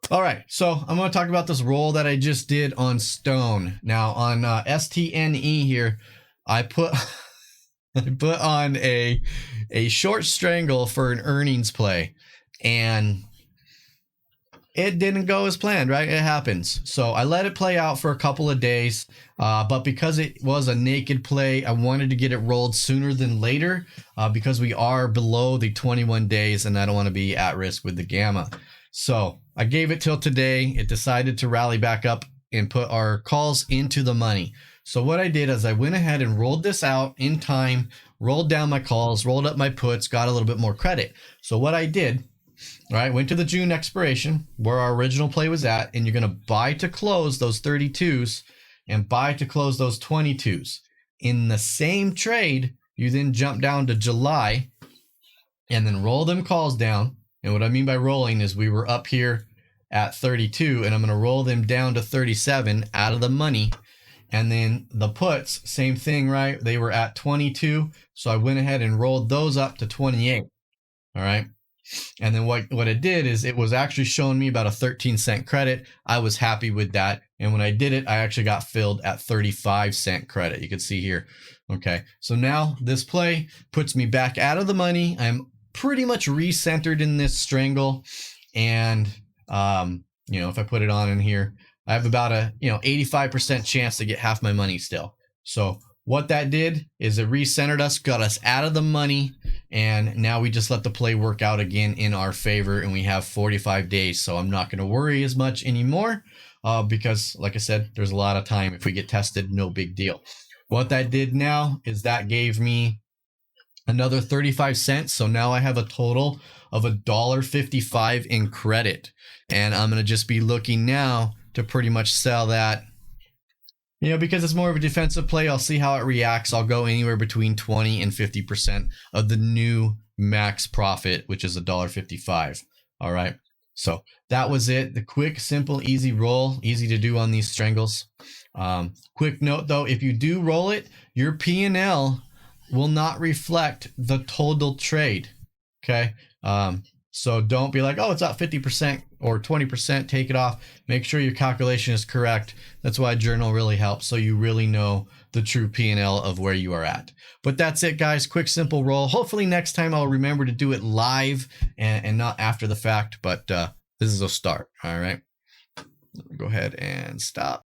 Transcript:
All right, so I'm going to talk about this roll that I just did on Stone. Now on STNE here, I put I put on a short strangle for an earnings play, and it didn't go as planned, right? It happens. So I let it play out for a couple of days, but because it was a naked play, I wanted to get it rolled sooner than later because we are below the 21 days and I don't want to be at risk with the gamma. So I gave it till today. It decided to rally back up and put our calls into the money. So what I did is I went ahead and rolled this out in time, rolled down my calls, rolled up my puts, got a little bit more credit. So what I did, all right, went to the June expiration where our original play was at, and you're going to buy to close those 32s and buy to close those 22s. In the same trade, you then jump down to July and then roll them calls down. And what I mean by rolling is we were up here at 32, and I'm going to roll them down to 37 out of the money. And then the puts, same thing, right? They were at 22, so I went ahead and rolled those up to 28. All right. And then what it did is it was actually showing me about a 13-cent credit. I was happy with that. And when I did it, I actually got filled at 35-cent credit. You can see here. Okay. So now this play puts me back out of the money. I'm pretty much recentered in this strangle. And, if I put it on in here, I have about a, 85% chance to get half my money still. So what that did is it recentered us, got us out of the money, and now we just let the play work out again in our favor, and we have 45 days. So I'm not going to worry as much anymore because, like I said, there's a lot of time. If we get tested, no big deal. What that did now is that gave me another 35 cents. So now I have a total of $1.55 in credit, and I'm going to just be looking now to pretty much sell that. Because it's more of a defensive play, I'll see how it reacts. I'll go anywhere between 20 and 50% of the new max profit, which is $1.55. All right. So that was it. The quick, simple, easy roll, easy to do on these strangles. Quick note though, if you do roll it, your P&L will not reflect the total trade. Okay. So don't be like, oh, it's up 50% or 20%, take it off. Make sure your calculation is correct. That's why a journal really helps, so you really know the true P&L of where you are at. But that's it, guys. Quick, simple roll. Hopefully next time I'll remember to do it live and not after the fact, but this is a start. All right. Go ahead and stop.